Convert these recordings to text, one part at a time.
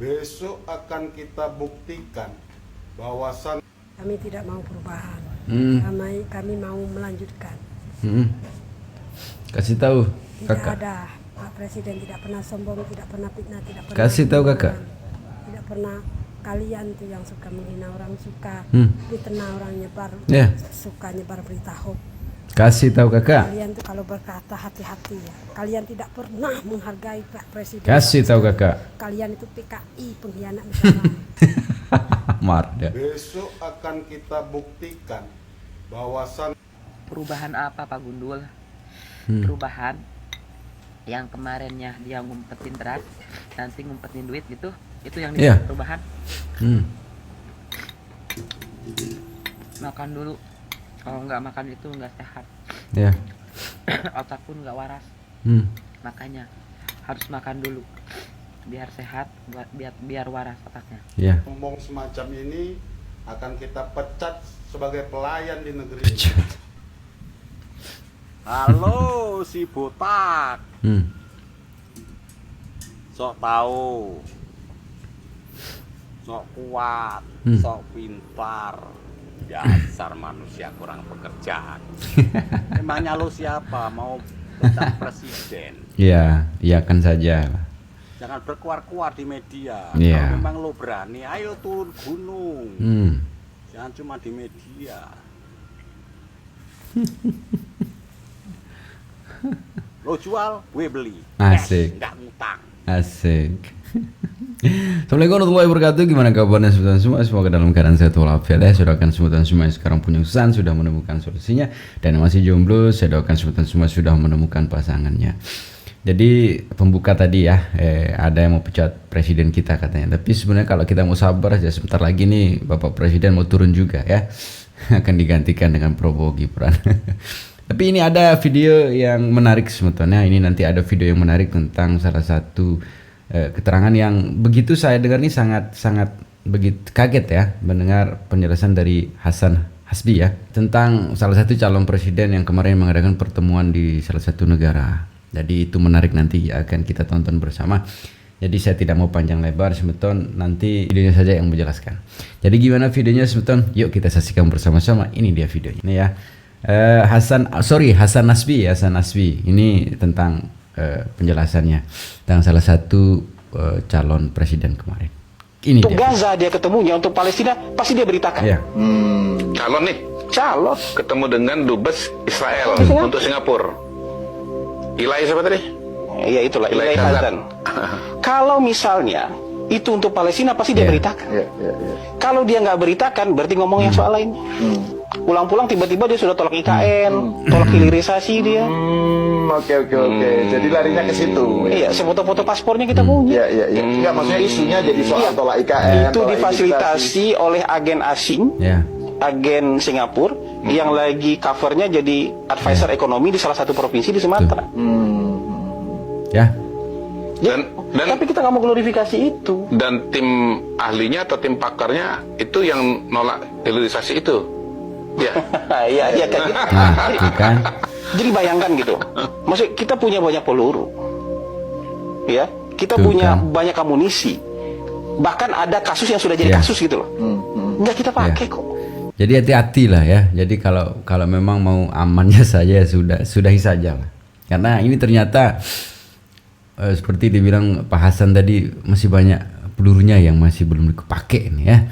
Besok akan kita buktikan bahwasan kami tidak mau perubahan. Kami mau melanjutkan. Kasih tahu Tidak kakak. ada Pak Presiden tidak pernah sombong, tidak pernah fitnah, tidak pernah Kasih tahu menghina kakak. orang. Tidak pernah kalian tuh yang suka menghina orang, suka fitnah orang, Ya. suka nyebar berita hoax. Kasih tahu kakak. Kalian tuh kalau berkata hati-hati ya. Kalian tidak pernah menghargai Pak Presiden. Kasih tahu kakak. Kalian itu PKI, pengkhianat negara. Marda. besok akan kita buktikan bahwasan Perubahan apa Pak Gundul? Perubahan yang kemarinnya dia ngumpetin beras, nanti ngumpetin duit gitu, itu yang Iya. disebut perubahan. Makan dulu, kalau nggak makan itu nggak sehat. Ya. Otak pun nggak waras, makanya harus makan dulu biar sehat, biar waras otaknya. Ya. ngomong semacam ini akan kita pecat sebagai pelayan di negeri ini. Halo si botak, sok tahu, sok kuat, sok pintar, dasar manusia kurang pekerjaan. Emangnya lo siapa mau pecat presiden? Iya, iyakan saja. Jangan berkuar-kuar di media. Iya. Kalau memang lo berani, ayo turun gunung. Jangan cuma di media. Lo jual, gue beli. Asik. Nggak ngutang. Asik. Assalamualaikum warahmatullahi wabarakatuh. Gimana kabarnya teman-teman semua? Semoga dalam keadaan sehat walafiat ya. Saya doakan teman-teman semua yang sekarang punya usaha sudah menemukan solusinya, dan yang masih jomblo saya doakan teman-teman semua sudah menemukan pasangannya. Jadi pembuka tadi ya, ada yang mau pecat presiden kita katanya. Tapi sebenarnya kalau kita mau sabar aja, sebentar lagi nih Bapak Presiden mau turun juga ya. Akan digantikan dengan Prabowo Gibran. Tapi ini ada video yang menarik sebetulnya. Ini nanti ada video yang menarik tentang salah satu keterangan yang begitu saya dengar ini sangat begitu kaget ya mendengar penjelasan dari Hasan Hasbi ya tentang salah satu calon presiden yang kemarin mengadakan pertemuan di salah satu negara. Jadi itu menarik, nanti akan kita tonton bersama. Jadi saya tidak mau panjang lebar sebetulnya, nanti videonya saja yang menjelaskan. Jadi gimana videonya sebetulnya? Yuk kita saksikan bersama-sama. Ini dia videonya. Ini ya. Hasan Nasbi ini tentang penjelasannya tentang salah satu calon presiden kemarin. Ini Untuk dia. Gaza dia ketemunya, untuk Palestina pasti dia beritakan. Ya. Calon nih Calon. ketemu dengan dubes Israel untuk Singapura. Ilai siapa tadi? Ya itulah Ilai Ilai Hazan. Hazan. Kalau misalnya itu untuk Palestina pasti dia Ya. beritakan. Kalau dia nggak beritakan berarti ngomongnya soal lain. Pulang-pulang tiba-tiba dia sudah tolak IKN, tolak hilirisasi dia. Oke. Jadi larinya ke situ. Iya, foto-foto paspornya kita punya. Iya. Enggak, maksudnya isunya jadi soal Iya. tolak IKN. Itu tolak difasilitasi oleh agen asing, Ya. agen Singapura yang lagi covernya jadi advisor ekonomi di salah satu provinsi di Sumatera. Ya. Dan Tapi kita nggak mau glorifikasi itu. dan tim ahlinya atau tim pakarnya itu yang nolak hilirisasi itu. Ya. Iya kan. Nah, itu kan. Jadi bayangkan gitu. Maksud kita punya banyak peluru. Ya, kita Tuh, punya kan. banyak amunisi. Bahkan ada kasus yang sudah jadi Ya. kasus gitu loh. Nggak kita pakai kok. Jadi hati-hati lah ya. Jadi kalau memang mau amannya saja sudahi saja lah. Karena ini ternyata seperti dibilang Pak Hasan tadi masih banyak pelurunya yang masih belum dipakai ini ya.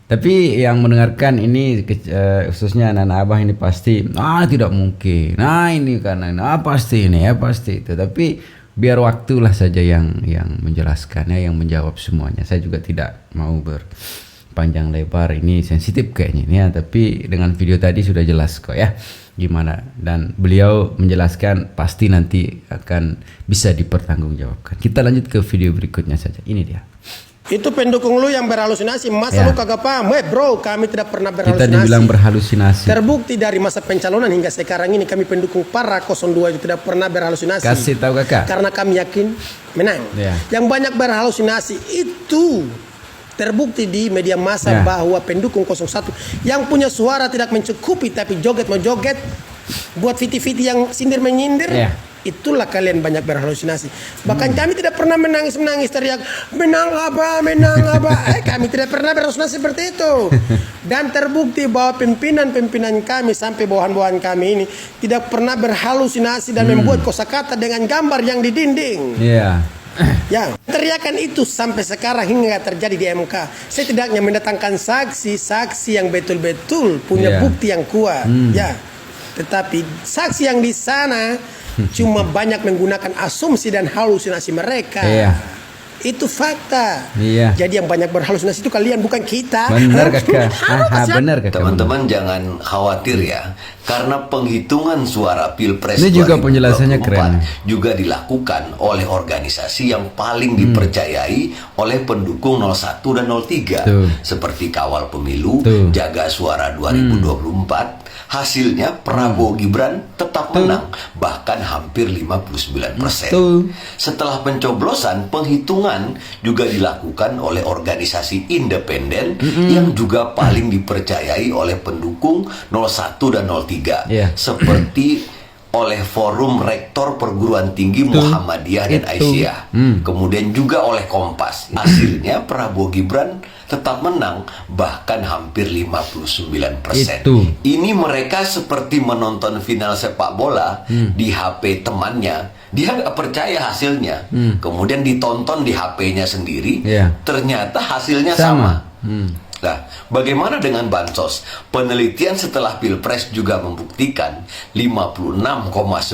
Tapi yang mendengarkan ini khususnya anak-anak abah ini pasti tidak mungkin. Nah ini karena pasti ini ya pasti itu. Tapi biar waktulah saja yang menjelaskan ya, yang menjawab semuanya. Saya juga tidak mau berpanjang lebar, ini sensitif kayaknya ini ya. Tapi dengan video tadi sudah jelas kok ya gimana, dan beliau menjelaskan pasti nanti akan bisa dipertanggungjawabkan. Kita lanjut ke video berikutnya saja. Ini dia. Itu pendukung lu yang berhalusinasi. Masa Ya. lu kagak paham? Bro, kami tidak pernah Kita berhalusinasi. dibilang berhalusinasi. Terbukti dari masa pencalonan hingga sekarang ini kami pendukung para 02 itu tidak pernah berhalusinasi. Kasih tahu kakak. Karena kami yakin menang. Ya. Yang banyak berhalusinasi itu terbukti di media massa Ya. bahwa pendukung 01 yang punya suara tidak mencukupi tapi joget mau joget buat fiti-fiti yang sindir menyindir. Ya. itulah kalian banyak berhalusinasi. Bahkan kami tidak pernah menangis teriak menang apa. Kami tidak pernah berhalusinasi seperti itu. Dan terbukti bahwa pimpinan kami sampai bawahan-bawahan kami ini tidak pernah berhalusinasi dan membuat kosakata dengan gambar yang di dinding. Ya, teriakan itu sampai sekarang hingga terjadi di MK. Setidaknya mendatangkan saksi yang betul-betul punya bukti yang kuat. Ya, tetapi saksi yang di sana cuma banyak menggunakan asumsi dan halusinasi mereka. Itu fakta. Jadi yang banyak berhalusinasi itu kalian, bukan kita. Benar kakak. Benar kakak. Teman-teman jangan khawatir ya, karena penghitungan suara Pilpres ini juga penjelasannya keren, juga dilakukan oleh organisasi yang paling dipercayai oleh pendukung 01 dan 03 seperti Kawal Pemilu, Jaga Suara 2024. Hasilnya Prabowo Gibran tetap menang, bahkan hampir 59%. Setelah pencoblosan, penghitungan juga dilakukan oleh organisasi independen yang juga paling dipercayai oleh pendukung 01 dan 03, seperti oleh Forum Rektor Perguruan Tinggi Muhammadiyah dan Aisyah, kemudian juga oleh Kompas. Hasilnya Prabowo Gibran tetap menang, bahkan hampir 59%. Ini mereka seperti menonton final sepak bola di HP temannya. Dia nggak percaya hasilnya, kemudian ditonton di HP-nya sendiri, ternyata hasilnya sama. Nah, bagaimana dengan bansos? Penelitian setelah Pilpres juga membuktikan 56,9%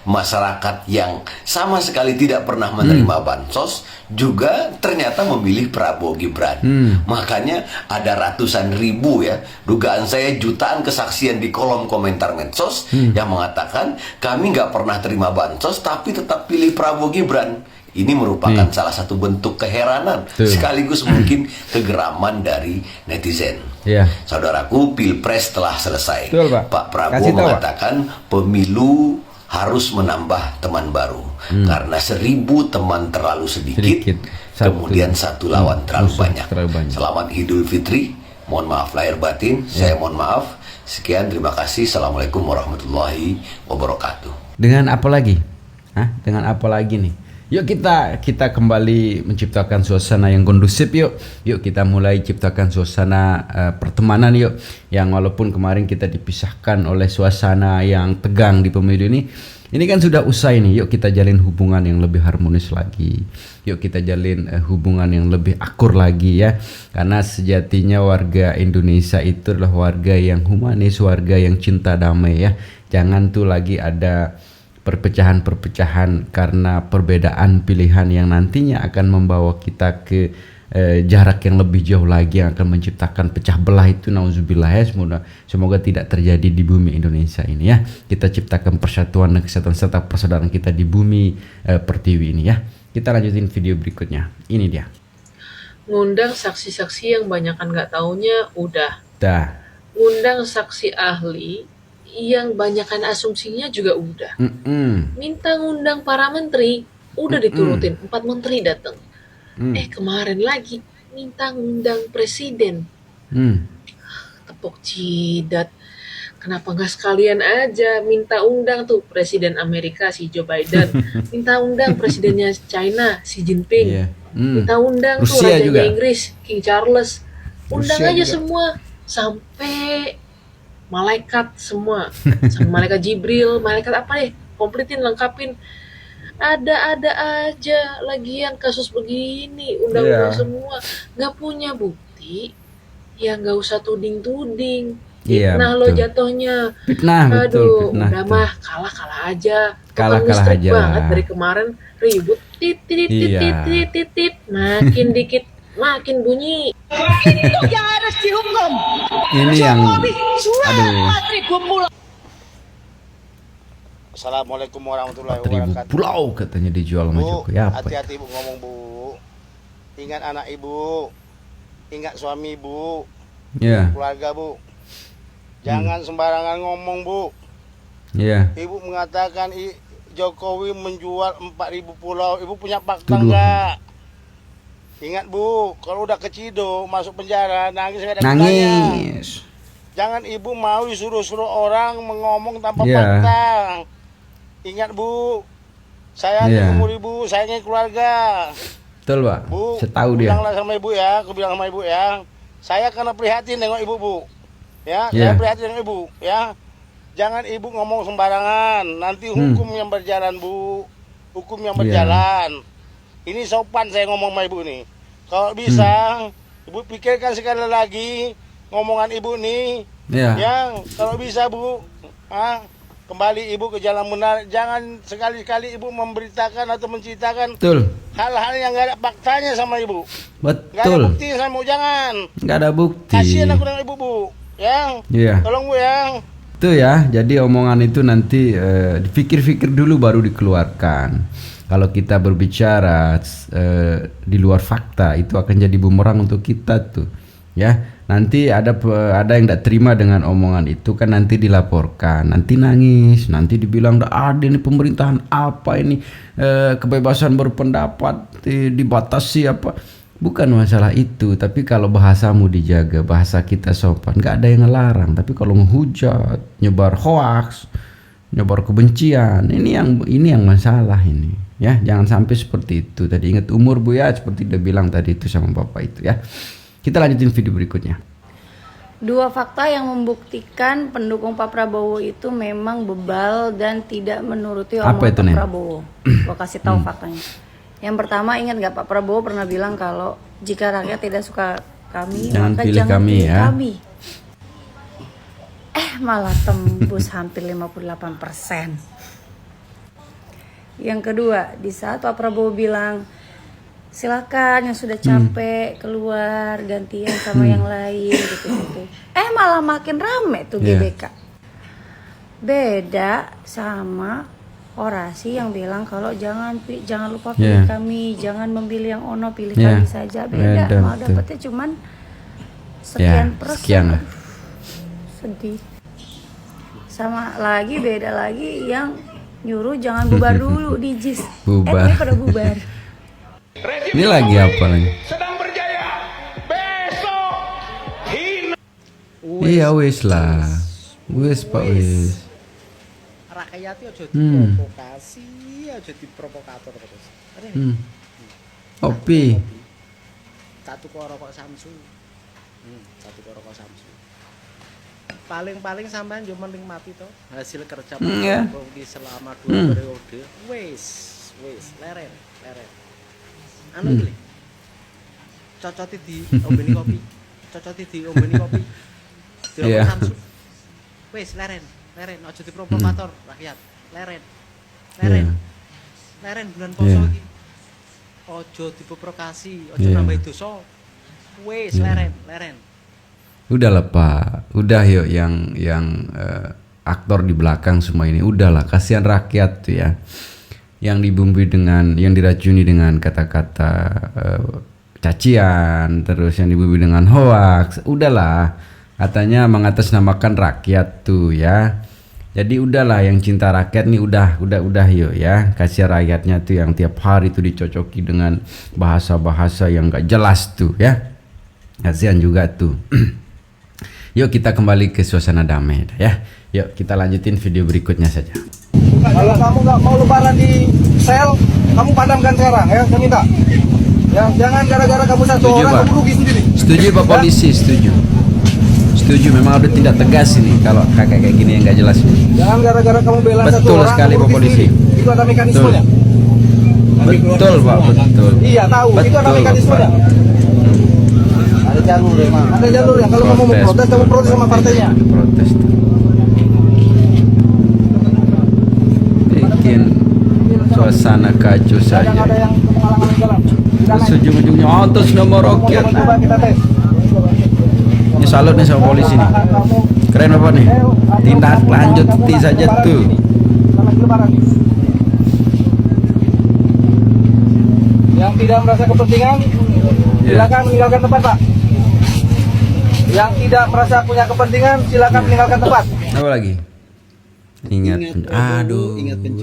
masyarakat yang sama sekali tidak pernah menerima bansos juga ternyata memilih Prabowo Gibran. Makanya ada ratusan ribu ya, dugaan saya jutaan kesaksian di kolom komentar medsos yang mengatakan kami nggak pernah terima bansos tapi tetap pilih Prabowo Gibran. Ini merupakan salah satu bentuk keheranan sekaligus mungkin kegeraman dari netizen. Saudaraku, Pilpres telah selesai. Pak Prabowo mengatakan pemilu harus menambah teman baru karena 1000 teman terlalu sedikit. Kemudian satu lawan terlalu banyak. Selamat Idul Fitri. Mohon maaf lahir batin. Saya mohon maaf. Sekian, terima kasih. Assalamualaikum warahmatullahi wabarakatuh. Dengan apa lagi? Dengan apa lagi nih? Yuk kita kembali menciptakan suasana yang kondusif yuk. Yuk kita mulai ciptakan suasana pertemanan yuk. Yang walaupun kemarin kita dipisahkan oleh suasana yang tegang di pemilu ini kan sudah usai nih. Yuk kita jalin hubungan yang lebih harmonis lagi. Yuk kita jalin hubungan yang lebih akur lagi ya. Karena sejatinya warga Indonesia itu adalah warga yang humanis, warga yang cinta damai ya. Jangan tuh lagi ada perpecahan-perpecahan karena perbedaan pilihan yang nantinya akan membawa kita ke jarak yang lebih jauh lagi, yang akan menciptakan pecah belah itu. Nauzubillah ya, semoga tidak terjadi di bumi Indonesia ini ya. Kita ciptakan persatuan dan kesatuan serta persaudaraan kita di bumi pertiwi ini ya. Kita lanjutin video berikutnya. Ini dia. Ngundang saksi-saksi yang banyakan nggak taunya udah. Undang saksi ahli yang banyakan asumsinya juga udah. Minta ngundang para menteri, udah diturutin, 4 menteri datang. Kemarin lagi minta ngundang presiden. Tepuk jidat. Kenapa nggak sekalian aja minta undang tuh Presiden Amerika si Joe Biden, minta undang presidennya China si Jinping, minta undang tuh rajanya Inggris King Charles, undang aja semua sampai malaikat semua, sama malaikat Jibril, malaikat apa deh, kompletin, lengkapin. Ada aja lagian kasus begini, undang-undang semua, nggak punya bukti, ya nggak usah tuding-tuding. Fitnah lo jatuhnya. Aduh, udah mah kalah aja. Kalah aja banget dari kemarin ribut, tit, makin dikit makin bunyi. Itu yang harus dihukum. Ini yang Assalamualaikum warahmatullahi 4.000 wabarakatuh. pulau katanya dijual sama Jokowi. Hati-hati Bu ngomong Bu. Ingat anak Ibu. Ingat suami Bu. Keluarga Bu. Jangan sembarangan ngomong Bu. Ibu mengatakan Jokowi menjual 4.000 pulau. Ibu punya fakta enggak? Ingat Bu, kalau udah kecido masuk penjara nangis nggak ada gunanya. Jangan Ibu mau disuruh-suruh orang mengomong tanpa fakta. Ingat Bu, sayangi umur ibu, sayangi keluarga. Betul Pak, Bu, saya tahu dia. bilanglah sama ibu ya, aku bilang sama ibu ya. Saya karena prihatin nengok ibu Bu. Ya, saya prihatin nengok ibu ya. Jangan ibu ngomong sembarangan, nanti hukum yang berjalan Bu. Hukum yang berjalan. Ini sopan saya ngomong sama ibu nih. Kalau bisa, ibu pikirkan sekali lagi ngomongan ibu nih. Ya, kalau bisa Bu, kembali ibu ke jalan benar. Jangan sekali-kali ibu memberitakan atau menceritakan hal-hal yang nggak ada faktanya sama ibu. Betul. Nggak ada bukti sama ibu, jangan. Nggak ada bukti. Kasihan aku dengan ibu Bu. Ya. Tolong Bu ya. Itu ya. Jadi omongan itu nanti dipikir-pikir dulu baru dikeluarkan. Kalau kita berbicara di luar fakta itu akan jadi bumerang untuk kita tuh. Ya. Nanti ada yang tidak terima dengan omongan itu kan nanti dilaporkan, nanti nangis, nanti dibilang ada ini pemerintahan apa ini, kebebasan berpendapat dibatasi apa. Bukan masalah itu, tapi kalau bahasamu dijaga, bahasa kita sopan, nggak ada yang ngelarang. Tapi kalau menghujat, nyebar hoaks, nyebar kebencian, ini yang masalah ini. Ya, jangan sampai seperti itu. Tadi ingat umur Bu ya, seperti dia bilang tadi itu sama Bapak itu ya. Kita lanjutin video berikutnya. 2 fakta yang membuktikan pendukung Pak Prabowo itu memang bebal dan tidak menuruti omongan Pak Prabowo. Gua kasih tahu faktanya. Yang pertama, ingat nggak Pak Prabowo pernah bilang kalau jika rakyat tidak suka kami, maka jangan pilih kami. Malah tembus hampir 58%. Yang kedua, di saat Pak Prabowo bilang silakan yang sudah capek keluar gantian sama yang lain gitu. Malah makin rame tuh GBK. Beda sama orasi yang bilang kalau jangan lupa pilih kami, jangan memilih yang ono, pilih kami saja. Beda, malah dapetnya cuman sekian persen. Sedih. Sama lagi, beda lagi yang nyuruh jangan bubar dulu di JIS. Bubar. Pada bubar. Ini lagi apa lagi? Sedang berjaya. Besok hina. Iya wis lah. Wis Pak wis. Rakyat aja diprovokasi, aja diprovokator terus. Kopi. Satu rokok Samsu. Satu rokok Samsu. Paling sampean yo menikmati to hasil kerja Pak Jokowi selama 2 periode. Wis leren. Anu iki. Cocoti di ombeni kopi. Di Samsu. Wis leren, aja diprovokator rakyat. Leren bulan poso iki. Aja diprovokasi, aja nambah dosa. Wis leren. Udahlah Pak, udah yuk yang aktor di belakang semua ini udahlah, kasihan rakyat tuh ya. Yang dibumbui dengan, yang diracuni dengan kata-kata cacian, terus yang dibumbui dengan hoaks, udahlah. Katanya mengatasnamakan rakyat tuh ya. Jadi udahlah, yang cinta rakyat nih udah yuk ya. Kasihan rakyatnya tuh yang tiap hari tuh dicocoki dengan bahasa-bahasa yang gak jelas tuh ya. Kasihan juga tuh. Yuk kita kembali ke suasana damai ya. Yuk kita lanjutin video berikutnya saja. Kalau kamu nggak mau lebaran di sel, kamu padamkan sekarang ya, saya minta. Ya, jangan gara-gara kamu satu orang kamu rugi sendiri. Setuju Pak Polisi, setuju. Memang udah tindak tegas ini kalau kayak gini yang nggak jelas ini. Jangan gara-gara kamu bela satu orang. Betul sekali Pak Polisi. Itu ada mekanismenya. Betul Pak, betul. Iya tahu, itu ada mekanismenya. Ada jalur ya, ada jalur ya. Kalau kamu mau protes, kamu protes sama partainya. Protes. Bikin suasana kacau saja. Terus ujung-ujungnya atas nama rakyat. Ini salut nih sama polisi nih. Keren apa nih? Tindak lanjut saja tuh. Yang tidak merasa kepentingan, silakan meninggalkan tempat Pak. Yang tidak merasa punya kepentingan, silakan meninggalkan tempat. Apa lagi? Ingat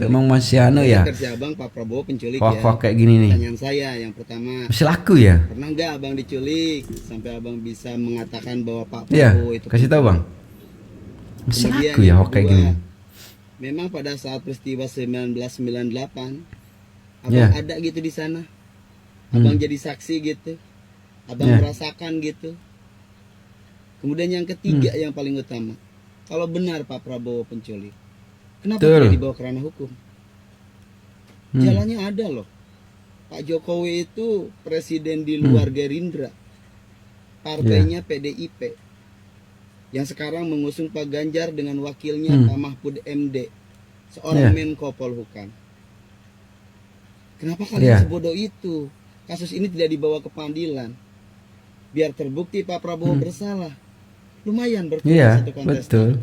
emang masih anu ya? Kerja Abang Pak Prabowo penculik Wah kayak gini nih. Pertanyaan saya yang pertama. Masih laku ya? Pernah nggak Abang diculik sampai Abang bisa mengatakan bahwa Pak Prabowo itu? Kasih tahu Bang. Masih laku ya kayak gini. memang pada saat peristiwa 1998 abang ada gitu di sana, abang jadi saksi gitu, abang merasakan gitu. Kemudian yang ketiga yang paling utama, kalau benar Pak Prabowo penculik, kenapa tidak dibawa ke ranah hukum? Jalannya ada loh. Pak Jokowi itu presiden di luar Gerindra, partainya PDIP, yang sekarang mengusung Pak Ganjar dengan wakilnya Pak Mahfud MD, seorang Menko Polhukam. Kenapa kalian sebodoh itu? Kasus ini tidak dibawa ke pengadilan, biar terbukti Pak Prabowo bersalah. Lumayan berkurang satu kontestan.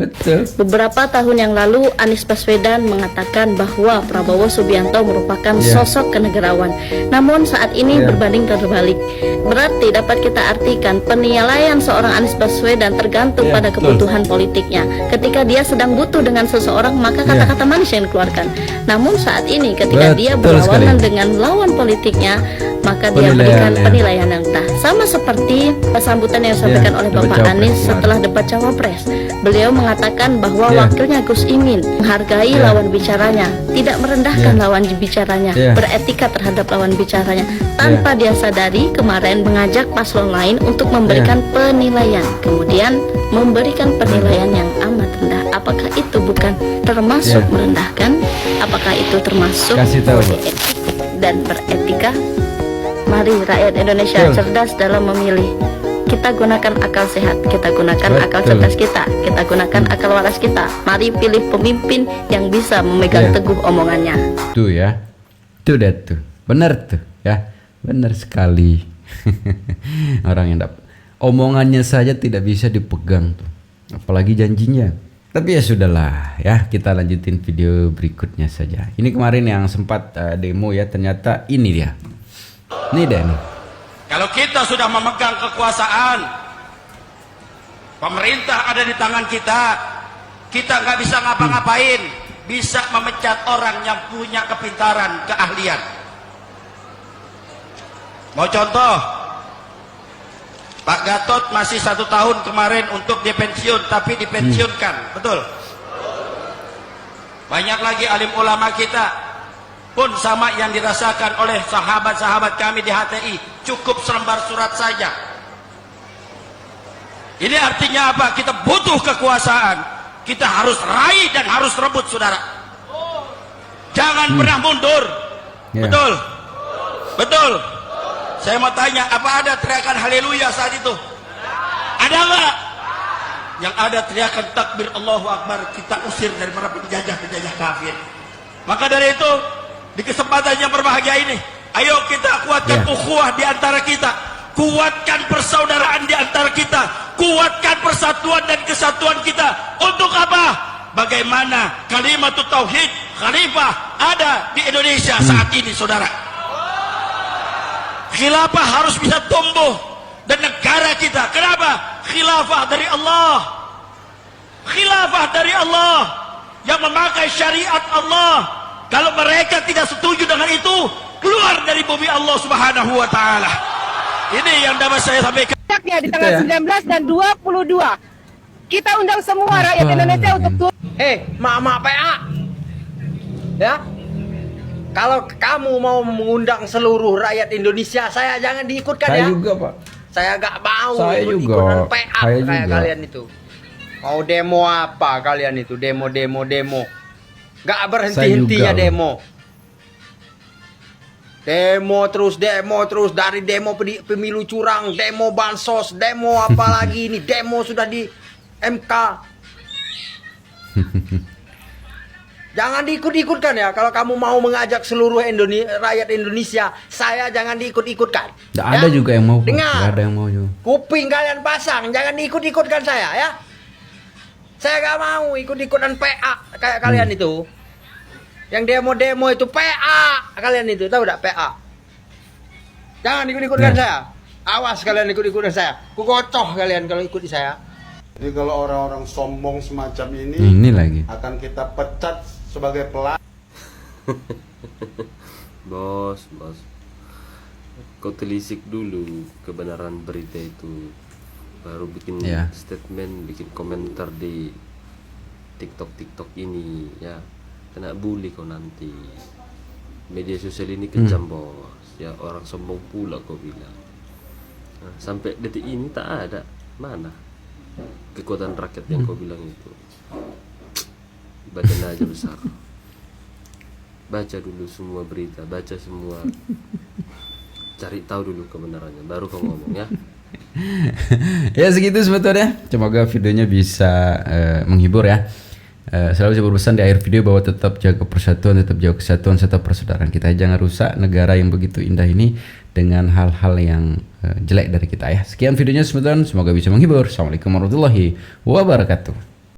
Betul. Beberapa tahun yang lalu Anies Baswedan mengatakan bahwa Prabowo Subianto merupakan sosok kenegarawan. Namun saat ini berbanding terbalik. Berarti dapat kita artikan penilaian seorang Anies Baswedan tergantung pada kebutuhan politiknya. Ketika dia sedang butuh dengan seseorang, maka kata-kata manis yang dikeluarkan. Namun saat ini ketika dia berlawanan dengan lawan politiknya, maka dia berikan penilaian yang rendah. Sama seperti sambutan yang disampaikan oleh Bapak Anies setelah debat Cawapres. Beliau mengatakan bahwa wakilnya Gus Imin menghargai lawan bicaranya, tidak merendahkan lawan bicaranya, beretika terhadap lawan bicaranya, tanpa dia sadari kemarin mengajak paslon lain untuk memberikan penilaian, kemudian memberikan penilaian yang amat rendah. Apakah itu bukan termasuk merendahkan? Apakah itu termasuk kode etik dan beretika? Mari rakyat Indonesia cerdas dalam memilih. Kita gunakan akal sehat, kita gunakan akal cerdas kita gunakan akal waras kita. Mari pilih pemimpin yang bisa memegang teguh omongannya. Tuh ya, tuh benar tuh ya, benar sekali. Orang yang omongannya saja tidak bisa dipegang tuh, apalagi janjinya. Tapi ya sudahlah ya, kita lanjutin video berikutnya saja. Ini kemarin yang sempat demo ya, ternyata ini dia. Ini deh nih. Kalau kita sudah memegang kekuasaan, pemerintah ada di tangan kita, kita nggak bisa ngapa-ngapain, bisa memecat orang yang punya kepintaran, keahlian. Mau contoh, Pak Gatot masih 1 tahun kemarin untuk dipensiun, tapi dipensiunkan, betul? Banyak lagi alim ulama kita pun sama yang dirasakan oleh sahabat-sahabat kami di HTI, cukup selembar surat saja. Ini artinya apa? Kita butuh kekuasaan, kita harus raih dan harus rebut, saudara. Jangan pernah mundur. Betul? Betul? Saya mau tanya, apa ada teriakan haleluya saat itu? Ada nggak? Yang ada teriakan takbir Allahu Akbar, kita usir dari para penjajah-penjajah kafir. Maka dari itu, di kesempatan yang berbahagia ini, ayo kita kuatkan ukhuwah di antara kita, kuatkan persaudaraan di antara kita, kuatkan persatuan dan kesatuan kita. Untuk apa? Bagaimana kalimatut tauhid khalifah ada di Indonesia saat ini, saudara. Khilafah harus bisa tumbuh dan negara kita. Kenapa? Khilafah dari Allah. Khilafah dari Allah yang memakai syariat Allah. Kalau mereka tidak setuju dengan itu, keluar dari bumi Allah Subhanahu wa taala. Ini yang dapat saya sampaikan. Di tanggal 19 dan 22. Kita undang semua rakyat Indonesia untuk turun. Mak PA. Ya. Kalau kamu mau mengundang seluruh rakyat Indonesia, saya jangan diikutkan ya. Saya juga, Pak. Saya gak mau ikut-ikutan PA kayak kalian itu. Mau demo apa kalian itu? Demo. Gak berhenti-hentinya demo. Demo terus dari demo pemilu curang, demo bansos, demo apalagi ini, demo sudah di MK. Jangan diikut-ikutkan ya. Kalau kamu mau mengajak seluruh rakyat Indonesia, saya jangan diikut-ikutkan. Tidak ada juga yang mau. Dengar. Tidak ada yang mau juga. Kuping kalian pasang, jangan diikut-ikutkan saya ya. Saya gak mau ikut-ikutan PA kayak kalian itu. Yang demo-demo itu PA kalian itu, tahu gak PA? Jangan ikut-ikutkan saya. Awas kalian ikut-ikutan saya. Kukocoh kalian kalau ikuti saya. Jadi kalau orang-orang sombong semacam ini lagi akan kita pecat sebagai pelaku. Bos, kau telisik dulu kebenaran berita itu, baru bikin statement, bikin komentar di TikTok ini ya, kena bully kau nanti. Media sosial ini kejam bos, ya orang sombong pula kau bilang. Nah, sampai detik ini tak ada mana kekuatan rakyat yang kau bilang itu. Badan aja besar. Baca dulu semua berita, baca semua, cari tahu dulu kebenarannya, baru kau ngomong ya. Ya segitu sebetulnya. Semoga videonya bisa menghibur ya. Selalu saya berpesan di akhir video bahwa tetap jaga persatuan, tetap jaga kesatuan serta persaudaraan kita. Jangan rusak negara yang begitu indah ini dengan hal-hal yang jelek dari kita ya. Sekian videonya sebetulnya, semoga bisa menghibur. Assalamualaikum warahmatullahi wabarakatuh.